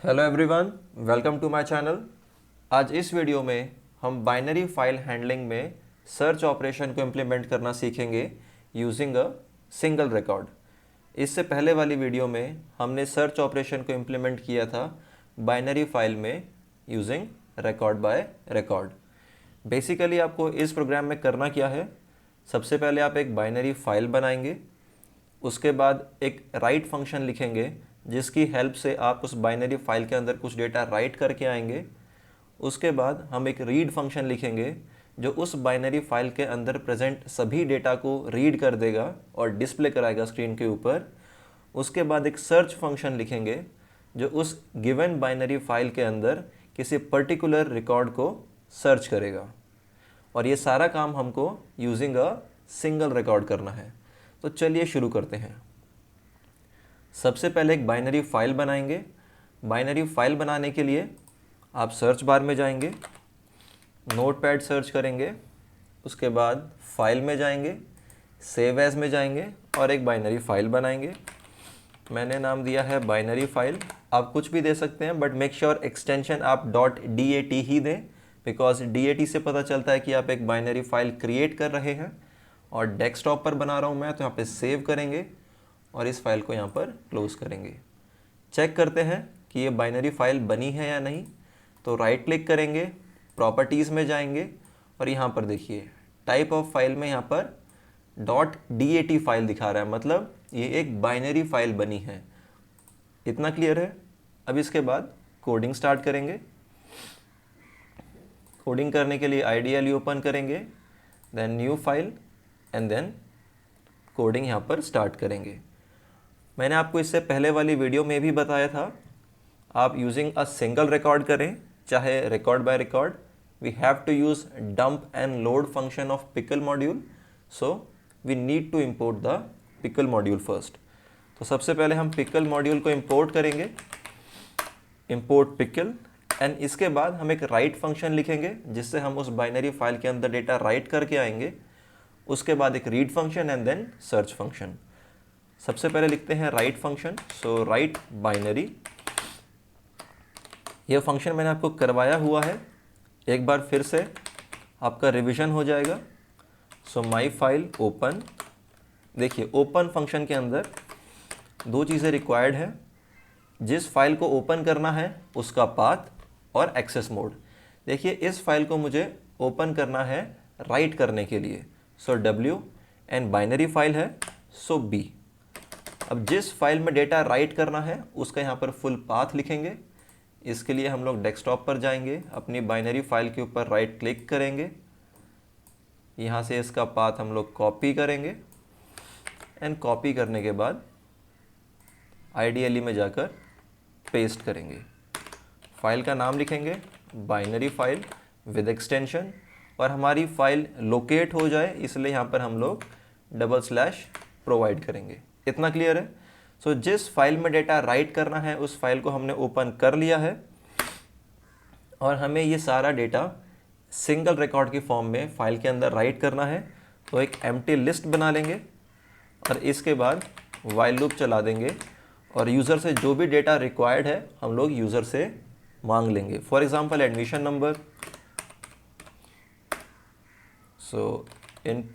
Hello everyone, welcome to my channel. आज इस video में हम बाइनरी फाइल हैंडलिंग में सर्च ऑपरेशन को इम्प्लीमेंट करना सीखेंगे यूजिंग अ सिंगल रिकॉर्ड। इससे पहले वाली वीडियो में हमने सर्च ऑपरेशन को इम्प्लीमेंट किया था बाइनरी फाइल में using record by record. Basically आपको इस प्रोग्राम में करना क्या है, सबसे पहले आप एक बाइनरी फाइल बनाएंगे, उसके बाद एक राइट फंक्शन लिखेंगे जिसकी हेल्प से आप उस बाइनरी फाइल के अंदर कुछ डेटा राइट करके आएंगे। उसके बाद हम एक रीड फंक्शन लिखेंगे जो उस बाइनरी फाइल के अंदर प्रेजेंट सभी डेटा को रीड कर देगा और डिस्प्ले कराएगा स्क्रीन के ऊपर। उसके बाद एक सर्च फंक्शन लिखेंगे जो उस गिवन बाइनरी फाइल के अंदर किसी पर्टिकुलर रिकॉर्ड को सर्च करेगा। और ये सारा काम हमको यूजिंग अ सिंगल रिकॉर्ड करना है। तो चलिए शुरू करते हैं। सबसे पहले एक बाइनरी फाइल बनाएंगे। बाइनरी फाइल बनाने के लिए आप सर्च बार में जाएंगे, नोटपैड सर्च करेंगे, उसके बाद फाइल में जाएंगे, सेव एज में जाएंगे और एक बाइनरी फाइल बनाएंगे। मैंने नाम दिया है बाइनरी फाइल। आप कुछ भी दे सकते हैं बट मेक श्योर एक्सटेंशन आप .dat ही दें, बिकॉज dat से पता चलता है कि आप एक बाइनरी फाइल क्रिएट कर रहे हैं। और डेस्कटॉप पर बना रहा हूँ मैं, तो यहाँ पे सेव करेंगे और इस फाइल को यहाँ पर क्लोज करेंगे। चेक करते हैं कि ये बाइनरी फाइल बनी है या नहीं। तो राइट क्लिक करेंगे, प्रॉपर्टीज़ में जाएंगे और यहाँ पर देखिए टाइप ऑफ फाइल में यहाँ पर .dat फाइल दिखा रहा है, मतलब ये एक बाइनरी फाइल बनी है। इतना क्लियर है। अब इसके बाद कोडिंग स्टार्ट करेंगे। कोडिंग करने के लिए आइडियली ओपन करेंगे, then new file and then coding यहाँ पर स्टार्ट करेंगे। मैंने आपको इससे पहले वाली वीडियो में भी बताया था, आप यूजिंग अ सिंगल रिकॉर्ड करें चाहे record by record, we have to use dump and load function of pickle module. So we need to import the pickle module first. तो सबसे पहले हम पिकल मॉड्यूल को इंपोर्ट करेंगे, इंपोर्ट पिकल, एंड इसके बाद हम एक राइट फंक्शन लिखेंगे जिससे हम उस बाइनरी फाइल के अंदर डेटा राइट करके आएंगे। उसके बाद एक read function and then search function. सबसे पहले लिखते हैं write function. So write binary, यह फंक्शन मैंने आपको करवाया हुआ है, एक बार फिर से आपका रिवीजन हो जाएगा। सो माई फाइल ओपन, देखिए ओपन फंक्शन के अंदर दो चीज़ें रिक्वायर्ड है। जिस फाइल को ओपन करना है उसका पाथ और एक्सेस मोड। देखिए इस फाइल को मुझे ओपन करना है राइट करने के लिए, सो W, एंड बाइनरी फाइल है सो B। अब जिस फाइल में डेटा राइट करना है उसका यहाँ पर फुल पाथ लिखेंगे। इसके लिए हम लोग डेस्कटॉप पर जाएंगे, अपनी बाइनरी फाइल के ऊपर राइट क्लिक करेंगे, यहाँ से इसका पाथ हम लोग कॉपी करेंगे एंड कॉपी करने के बाद आइडियली में जाकर पेस्ट करेंगे। फाइल का नाम लिखेंगे बाइनरी फाइल विद एक्सटेंशन, और हमारी फाइल लोकेट हो जाए इसलिए यहाँ पर हम लोग / प्रोवाइड करेंगे। इतना क्लियर है। सो जिस फाइल में डेटा राइट करना है उस फाइल को हमने ओपन कर लिया है और हमें ये सारा डेटा सिंगल रिकॉर्ड की फॉर्म में फाइल के अंदर राइट करना है। तो एक एम्प्टी लिस्ट बना लेंगे और इसके बाद व्हाइल लूप चला देंगे और यूज़र से जो भी डेटा रिक्वायर्ड है हम लोग यूज़र से मांग लेंगे। For example admission number, so in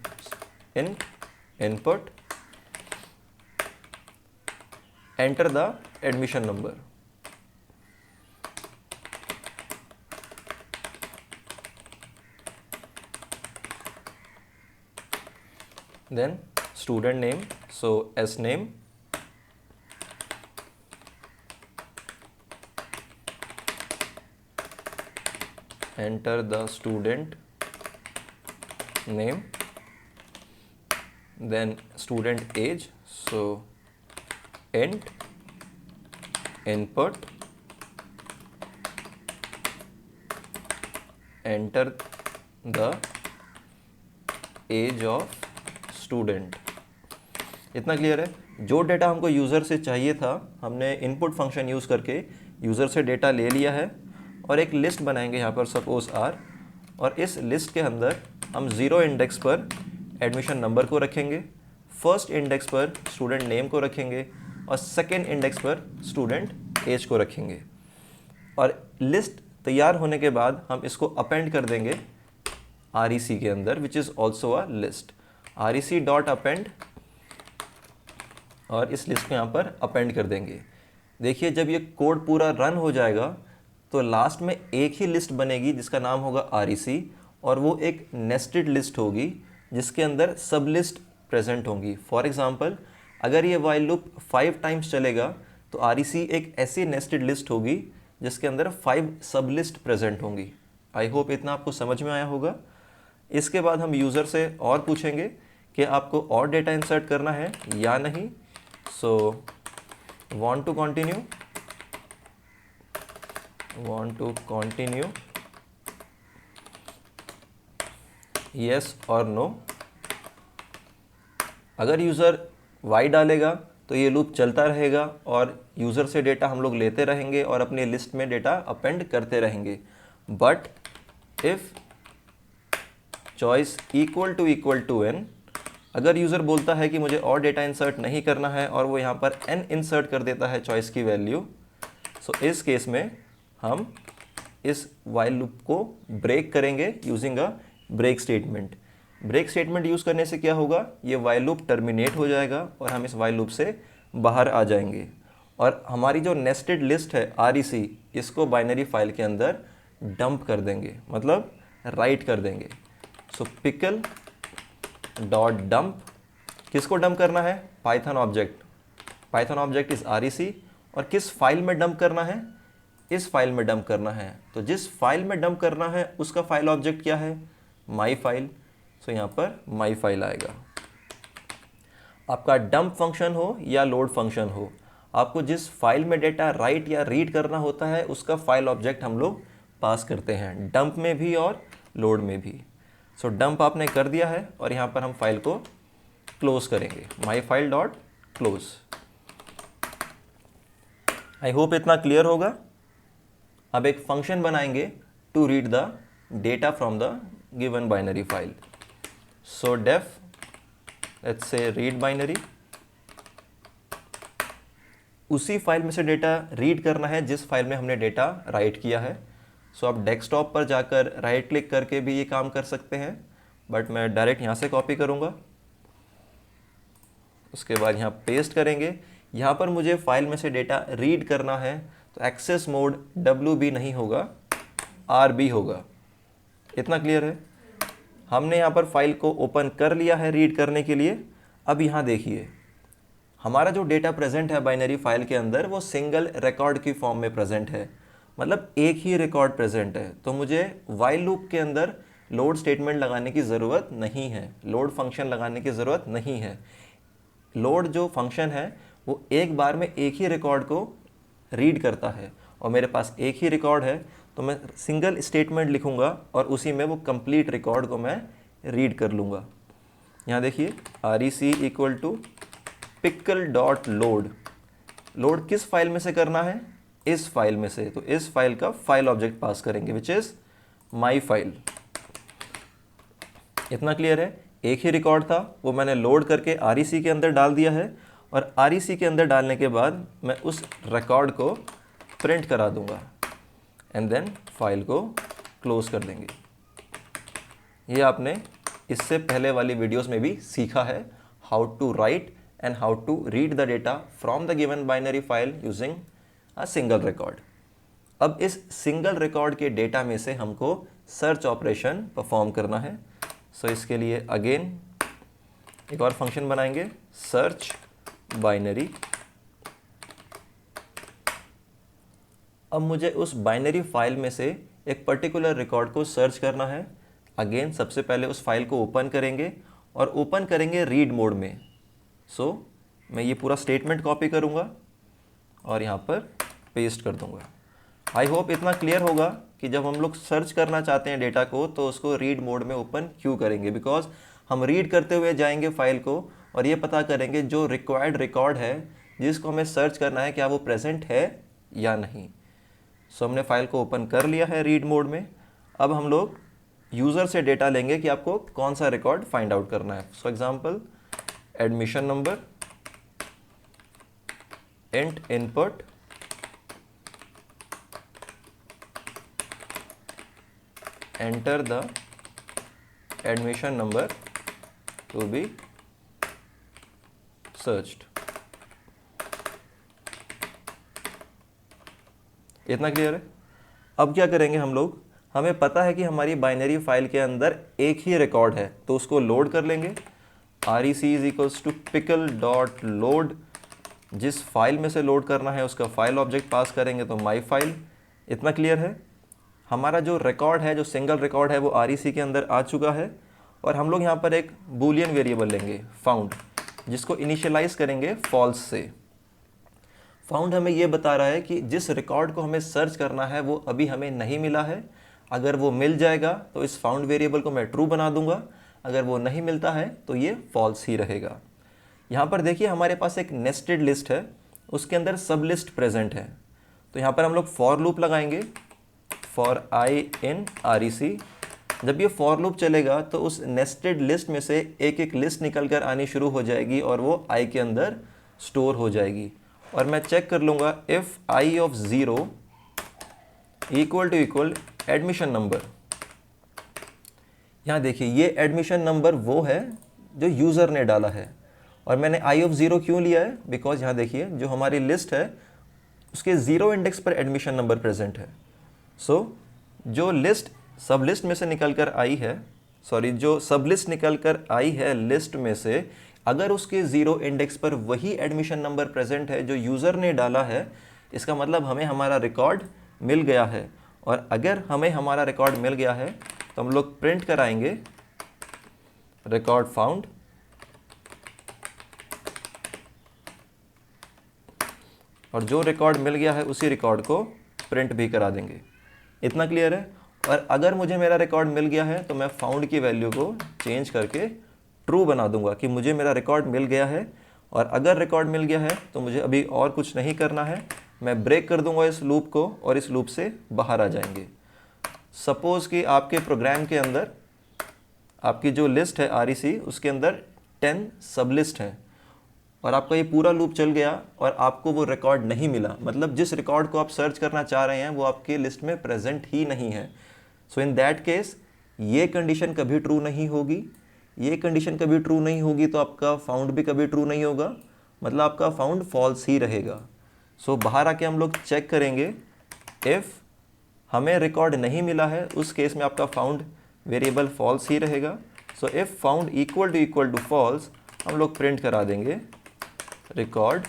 input enter the admission number, then student name, so S name, enter the student name, then student age, so int input enter the age of student। इतना clear है। जो data हमको user से चाहिए था हमने input function use करके user से डेटा ले लिया है और एक लिस्ट बनाएंगे यहाँ पर सपोज R, और इस लिस्ट के अंदर हम 0 इंडेक्स पर एडमिशन नंबर को रखेंगे, फर्स्ट इंडेक्स पर स्टूडेंट नेम को रखेंगे और सेकेंड इंडेक्स पर स्टूडेंट एज को रखेंगे। और लिस्ट तैयार होने के बाद हम इसको अपेंड कर देंगे REC के अंदर, which is also a list. REC dot append, और इस लिस्ट को यहाँ पर अपेंड कर देंगे। देखिए जब ये कोड पूरा रन हो जाएगा तो लास्ट में एक ही लिस्ट बनेगी जिसका नाम होगा REC, और वो एक नेस्टेड लिस्ट होगी जिसके अंदर सब लिस्ट प्रेजेंट होंगी। फॉर एग्जांपल अगर ये वाइल लूप 5 टाइम्स चलेगा तो REC एक ऐसी नेस्टेड लिस्ट होगी जिसके अंदर 5 सब लिस्ट प्रेजेंट होंगी। आई होप इतना आपको समझ में आया होगा। इसके बाद हम यूज़र से और पूछेंगे कि आपको और डेटा इंसर्ट करना है या नहीं। सो want to continue, yes और no। अगर यूज़र y डालेगा तो ये लूप चलता रहेगा और यूज़र से डेटा हम लोग लेते रहेंगे और अपनी लिस्ट में डेटा अपेंड करते रहेंगे। But if choice equal to n, अगर यूज़र बोलता है कि मुझे और डेटा इंसर्ट नहीं करना है और वो यहाँ पर n इंसर्ट कर देता है चॉइस की वैल्यू, सो इस केस में हम इस वाइल लूप को ब्रेक करेंगे using a break statement. Break statement use करने से क्या होगा, ये वाइल लूप टर्मिनेट हो जाएगा और हम इस वाइल लूप से बाहर आ जाएंगे और हमारी जो नेस्टेड लिस्ट है REC, इसको बाइनरी फाइल के अंदर डंप कर देंगे, मतलब राइट कर देंगे। सो पिकल डॉट डंप, किसको डंप करना है, Python object. Python object is REC, और किस फाइल में डंप करना है, इस फाइल में डंप करना है। तो जिस फाइल में डंप करना है उसका फाइल ऑब्जेक्ट क्या है, माई फाइल। सो यहाँ पर माई फाइल आएगा। आपका डंप फंक्शन हो या लोड फंक्शन हो, आपको जिस फाइल में डेटा राइट या रीड करना होता है उसका फाइल ऑब्जेक्ट हम लोग पास करते हैं, डंप में भी और लोड में भी। सो डंप आपने कर दिया है और यहाँ पर हम फाइल को क्लोज करेंगे, my file dot close. I hope इतना क्लियर होगा। अब एक फंक्शन बनाएंगे to read the data from the given binary file. So def let's say read binary, उसी फाइल में से डेटा रीड करना है जिस फाइल में हमने डेटा राइट किया है। सो आप डेस्कटॉप पर जाकर राइट क्लिक करके भी ये काम कर सकते हैं, बट मैं डायरेक्ट यहाँ से कॉपी करूँगा। उसके बाद यहाँ पेस्ट करेंगे। यहाँ पर मुझे फाइल में से डेटा रीड करना है तो एक्सेस मोड WB नहीं होगा, RB होगा। इतना क्लियर है। हमने यहाँ पर फाइल को ओपन कर लिया है रीड करने के लिए। अब यहाँ देखिए हमारा जो डेटा प्रेजेंट है बाइनरी फाइल के अंदर वो सिंगल रिकॉर्ड की फॉर्म में प्रेजेंट है, मतलब एक ही रिकॉर्ड प्रेजेंट है। तो मुझे वाइल लूप के अंदर लोड स्टेटमेंट लगाने की ज़रूरत नहीं है, लोड फंक्शन लगाने की ज़रूरत नहीं है। लोड जो फंक्शन है वो एक बार में एक ही रिकॉर्ड को रीड करता है और मेरे पास एक ही रिकॉर्ड है तो मैं सिंगल स्टेटमेंट लिखूंगा और उसी में वो कंप्लीट रिकॉर्ड को मैं रीड कर लूँगा। यहाँ देखिए REC equal to pickle dot load, load किस फाइल में से करना है, इस फाइल में से। तो इस फाइल का फाइल ऑब्जेक्ट पास करेंगे विच इज़ माई फाइल। इतना क्लियर है। एक ही रिकॉर्ड था वो मैंने लोड करके REC के अंदर डाल दिया है और REC के अंदर डालने के बाद मैं उस रिकॉर्ड को प्रिंट करा दूंगा एंड देन फाइल को क्लोज कर देंगे। ये आपने इससे पहले वाली वीडियोस में भी सीखा है, how to write and how to read the data from the given binary file using a single record. अब इस सिंगल रिकॉर्ड के डेटा में से हमको सर्च ऑपरेशन परफॉर्म करना है। सो इसके लिए अगेन एक और फंक्शन बनाएंगे, सर्च बाइनरी। अब मुझे उस बाइनरी फाइल में से एक पर्टिकुलर रिकॉर्ड को सर्च करना है। अगेन सबसे पहले उस फाइल को ओपन करेंगे और ओपन करेंगे रीड मोड में। सो मैं ये पूरा स्टेटमेंट कॉपी करूँगा और यहाँ पर पेस्ट कर दूँगा। आई होप इतना क्लियर होगा कि जब हम लोग सर्च करना चाहते हैं डेटा को तो उसको रीड मोड में ओपन क्यों करेंगे, बिकॉज हम रीड करते हुए जाएंगे फाइल को और ये पता करेंगे जो रिक्वायर्ड रिकॉर्ड है जिसको हमें सर्च करना है क्या वो प्रेजेंट है या नहीं। सो हमने फाइल को ओपन कर लिया है रीड मोड में। अब हम लोग यूज़र से डेटा लेंगे कि आपको कौन सा रिकॉर्ड फाइंड आउट करना है। For example admission number, int input, enter the admission number to be searched. इतना क्लियर है? अब क्या करेंगे हम लोग, हमें पता है कि हमारी बाइनरी फाइल के अंदर एक ही रिकॉर्ड है, तो उसको लोड कर लेंगे। rec is equals to pickle dot load, जिस फाइल में से लोड करना है उसका फाइल ऑब्जेक्ट पास करेंगे, तो माई फाइल। इतना क्लियर है? हमारा जो रिकॉर्ड है, जो सिंगल रिकॉर्ड है, वो rec के अंदर आ चुका है। और हम लोग यहाँ पर एक बूलियन वेरिएबल लेंगे फाउंड, जिसको इनिशियलाइज करेंगे फॉल्स से। फाउंड हमें ये बता रहा है कि जिस रिकॉर्ड को हमें सर्च करना है वो अभी हमें नहीं मिला है। अगर वो मिल जाएगा तो इस फाउंड वेरिएबल को मैं ट्रू बना दूंगा, अगर वो नहीं मिलता है तो ये फॉल्स ही रहेगा। यहाँ पर देखिए हमारे पास एक नेस्टेड लिस्ट है, उसके अंदर सब लिस्ट प्रेजेंट है। तो यहाँ पर हम लोग फॉर लूप लगाएंगे, फॉर आई इन rec। जब ये फॉर लूप चलेगा तो उस नेस्टेड लिस्ट में से एक एक लिस्ट निकल कर आनी शुरू हो जाएगी और वो आई के अंदर स्टोर हो जाएगी। और मैं चेक कर लूँगा if I of 0 equal admission number. यहाँ देखिए ये एडमिशन नंबर वो है जो यूज़र ने डाला है। और मैंने आई ऑफ 0 क्यों लिया है? बिकॉज यहाँ देखिए जो हमारी लिस्ट है उसके 0 इंडेक्स पर एडमिशन नंबर प्रेजेंट है। सो जो लिस्ट सब लिस्ट में से निकल कर आई है, जो सब लिस्ट निकल कर आई है लिस्ट में से, अगर उसके 0 इंडेक्स पर वही एडमिशन नंबर प्रेजेंट है जो यूज़र ने डाला है, इसका मतलब हमें हमारा रिकॉर्ड मिल गया है। और अगर हमें हमारा रिकॉर्ड मिल गया है तो हम लोग प्रिंट कराएंगे रिकॉर्ड फाउंड। और जो रिकॉर्ड मिल गया है उसी रिकॉर्ड को प्रिंट भी करा देंगे। इतना क्लियर है? और अगर मुझे मेरा रिकॉर्ड मिल गया है तो मैं फाउंड की वैल्यू को चेंज करके ट्रू बना दूंगा कि मुझे मेरा रिकॉर्ड मिल गया है। और अगर रिकॉर्ड मिल गया है तो मुझे अभी और कुछ नहीं करना है, मैं ब्रेक कर दूंगा इस लूप को और इस लूप से बाहर आ जाएंगे। सपोज़ कि आपके प्रोग्राम के अंदर आपकी जो लिस्ट है rec, उसके अंदर 10 सब लिस्ट हैं और आपका ये पूरा लूप चल गया और आपको वो रिकॉर्ड नहीं मिला, मतलब जिस रिकॉर्ड को आप सर्च करना चाह रहे हैं वो आपके लिस्ट में प्रेजेंट ही नहीं है। सो इन दैट केस ये कंडीशन कभी ट्रू नहीं होगी। ये कंडीशन कभी ट्रू नहीं होगी तो आपका फाउंड भी कभी ट्रू नहीं होगा, मतलब आपका फाउंड फॉल्स ही रहेगा। सो बाहर आके हम लोग चेक करेंगे, इफ़ हमें रिकॉर्ड नहीं मिला है उस केस में आपका फाउंड वेरिएबल फॉल्स ही रहेगा। So if found equal to false, हम लोग प्रिंट करा देंगे रिकॉर्ड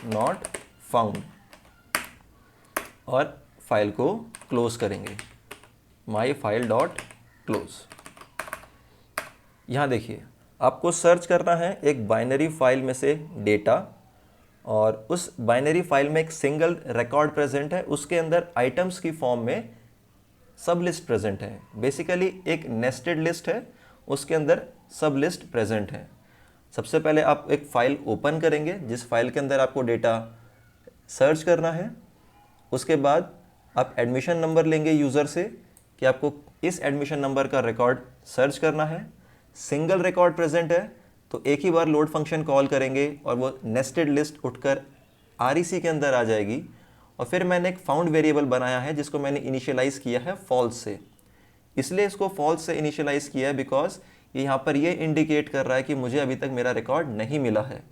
नॉट फाउंड और फाइल को क्लोज करेंगे, माई फाइल डॉट क्लोज। यहाँ देखिए आपको सर्च करना है एक बाइनरी फाइल में से डेटा, और उस बाइनरी फाइल में एक सिंगल रिकॉर्ड प्रेजेंट है, उसके अंदर आइटम्स की फॉर्म में सब लिस्ट प्रेजेंट है। बेसिकली एक नेस्टेड लिस्ट है, उसके अंदर सब लिस्ट प्रेजेंट है। सबसे पहले आप एक फ़ाइल ओपन करेंगे जिस फाइल के अंदर आपको डेटा सर्च करना है। उसके बाद आप एडमिशन नंबर लेंगे यूज़र से कि आपको इस एडमिशन नंबर का रिकॉर्ड सर्च करना है। सिंगल रिकॉर्ड प्रेजेंट है तो एक ही बार लोड फंक्शन कॉल करेंगे और वो नेस्टेड लिस्ट उठकर rec के अंदर आ जाएगी। और फिर मैंने एक फाउंड वेरिएबल बनाया है जिसको मैंने इनिशियलाइज़ किया है फॉल्स से। इसलिए इसको फॉल्स से इनिशियलाइज़ किया है बिकॉज ये यहाँ पर ये इंडिकेट कर रहा है कि मुझे अभी तक मेरा रिकॉर्ड नहीं मिला है।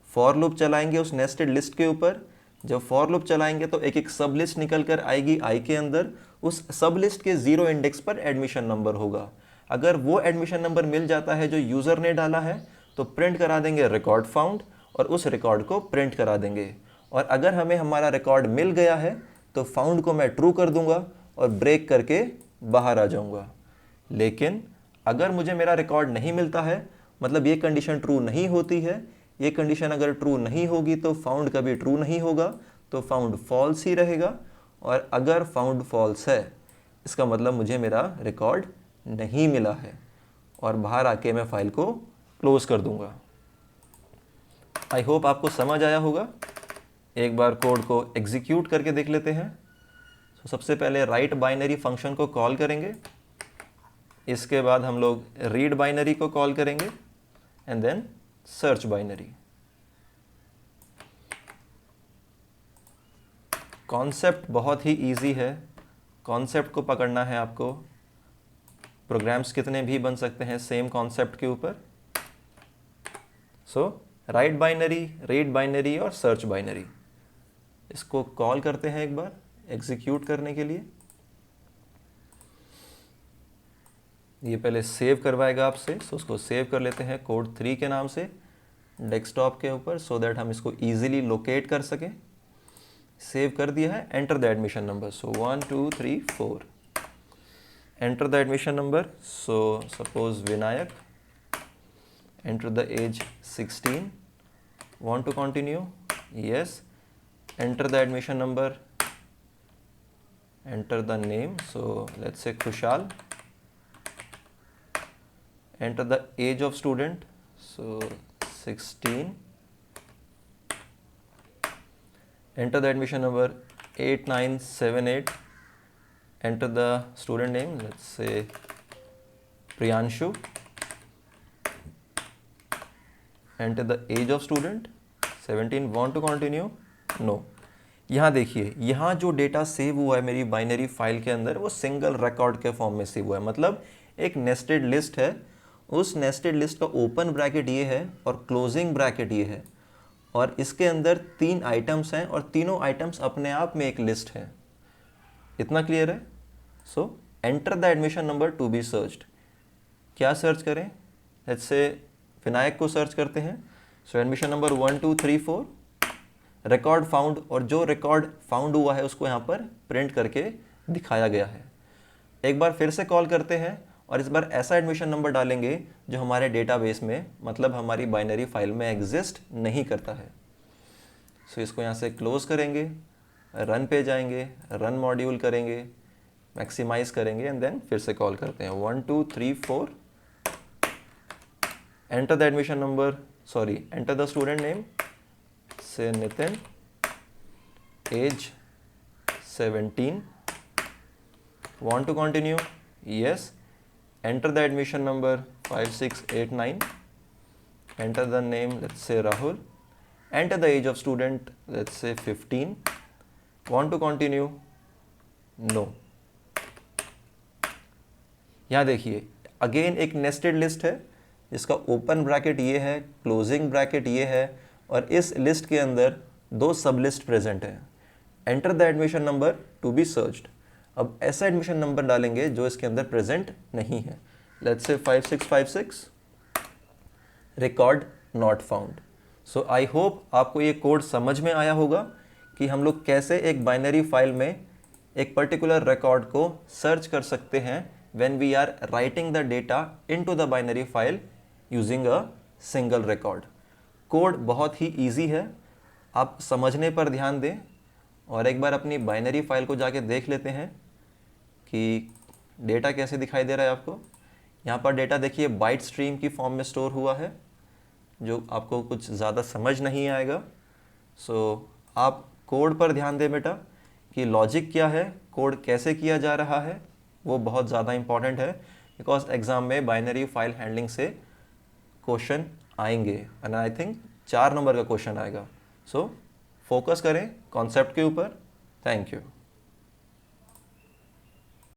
फॉर लूप चलाएंगे उस नेस्टेड लिस्ट के ऊपर। जब फॉर लूप चलाएंगे तो एक एक सब लिस्ट निकल कर आएगी आई के अंदर, उस सब लिस्ट के 0 इंडेक्स पर एडमिशन नंबर होगा। अगर वो एडमिशन नंबर मिल जाता है जो यूज़र ने डाला है तो प्रिंट करा देंगे रिकॉर्ड फाउंड और उस रिकॉर्ड को प्रिंट करा देंगे। और अगर हमें हमारा रिकॉर्ड मिल गया है तो फाउंड को मैं ट्रू कर दूंगा और ब्रेक करके बाहर आ जाऊंगा। लेकिन अगर मुझे मेरा रिकॉर्ड नहीं मिलता है, मतलब ये कंडीशन ट्रू नहीं होती है, ये कंडीशन अगर ट्रू नहीं होगी तो फाउंड कभी ट्रू नहीं होगा, तो फाउंड फॉल्स ही रहेगा। और अगर फाउंड फॉल्स है इसका मतलब मुझे मेरा रिकॉर्ड नहीं मिला है और बाहर आके मैं फाइल को क्लोज कर दूंगा। आई होप आपको समझ आया होगा। एक बार कोड को एग्जीक्यूट करके देख लेते हैं। तो सबसे पहले राइट बाइनरी फंक्शन को कॉल करेंगे, इसके बाद हम लोग रीड बाइनरी को कॉल करेंगे and then search binary. Concept बहुत ही इजी है, कॉन्सेप्ट को पकड़ना है आपको। प्रोग्राम्स कितने भी बन सकते हैं सेम कॉन्सेप्ट के ऊपर। सो राइट बाइनरी, रीड बाइनरी और सर्च बाइनरी। इसको कॉल करते हैं एक बार एग्जीक्यूट करने के लिए। ये पहले सेव करवाएगा आपसे, सो उसको सेव कर लेते हैं कोड 3 के नाम से डेस्कटॉप के ऊपर, सो दैट हम इसको इजीली लोकेट कर सकें। सेव कर दिया है। Enter the admission number, so 1 2 3 4। Enter the admission number, so suppose Vinayak. Enter the age 16। Want to continue? Yes. Enter the admission number. Enter the name. So let's say Kushal. Enter the age of student. So 16. Enter the admission number 8978. Enter the student name. Let's say Priyanshu. Enter the age of student 17. Want to continue? No. यहाँ देखिए, यहाँ जो data save हुआ है मेरी binary file के अंदर वो सिंगल रिकॉर्ड के फॉर्म में सेव हुआ है, मतलब एक नेस्टेड लिस्ट है। उस नेस्टेड लिस्ट का ओपन ब्रैकेट ये है और क्लोजिंग ब्रैकेट ये है, और इसके अंदर 3 आइटम्स हैं और तीनों आइटम्स अपने आप में एक लिस्ट है। इतना क्लियर है? So enter the admission number to be searched. क्या सर्च करें? लेट्स से विनायक को सर्च करते हैं। So admission number 1 2 3 4 record found, और जो रिकॉर्ड फाउंड हुआ है उसको यहाँ पर प्रिंट करके दिखाया गया है। एक बार फिर से कॉल करते हैं और इस बार ऐसा एडमिशन नंबर डालेंगे जो हमारे डेटाबेस में, मतलब हमारी बाइनरी फाइल में एग्जिस्ट नहीं करता है। सो इसको यहाँ से क्लोज करेंगे, रन पे जाएंगे, रन मॉड्यूल करेंगे, मैक्सिमाइज करेंगे एंड देन फिर से कॉल करते हैं 1 2 3 4। Enter the admission number, enter the student name, say Nitin, age 17. Want to continue? Yes. Enter the admission number 5689. Enter the name, let's say Rahul. Enter the age of student, let's say 15. Want to continue? No. यहाँ देखिए again एक nested list है जिसका open bracket ये है, closing bracket ये है, और इस लिस्ट के अंदर 2 सब लिस्ट प्रेजेंट है। Enter the admission number to be searched. अब ऐसा एडमिशन नंबर डालेंगे जो इसके अंदर प्रेजेंट नहीं है। Let's say 5656, record not found. So I hope आपको ये कोड समझ में आया होगा कि हम लोग कैसे एक बाइनरी फाइल में एक पर्टिकुलर रिकॉर्ड को सर्च कर सकते हैं when we are writing the data into the binary file using a single record. Code बहुत ही इजी है, आप समझने पर ध्यान दें और एक बार अपनी बाइनरी फाइल को जाके देख लेते हैं कि डेटा कैसे दिखाई दे रहा है आपको। यहाँ पर डेटा देखिए बाइट स्ट्रीम की फॉर्म में स्टोर हुआ है, जो आपको कुछ ज़्यादा समझ नहीं आएगा। सो आप कोड पर ध्यान दें बेटा कि लॉजिक क्या है, कोड कैसे किया जा रहा है, वो बहुत ज़्यादा इंपॉर्टेंट है, बिकॉज एग्ज़ाम में बाइनरी फाइल हैंडलिंग से क्वेश्चन आएंगे एंड आई थिंक 4 नंबर का क्वेश्चन आएगा। सो फोकस करें कॉन्सेप्ट के ऊपर। Thank you.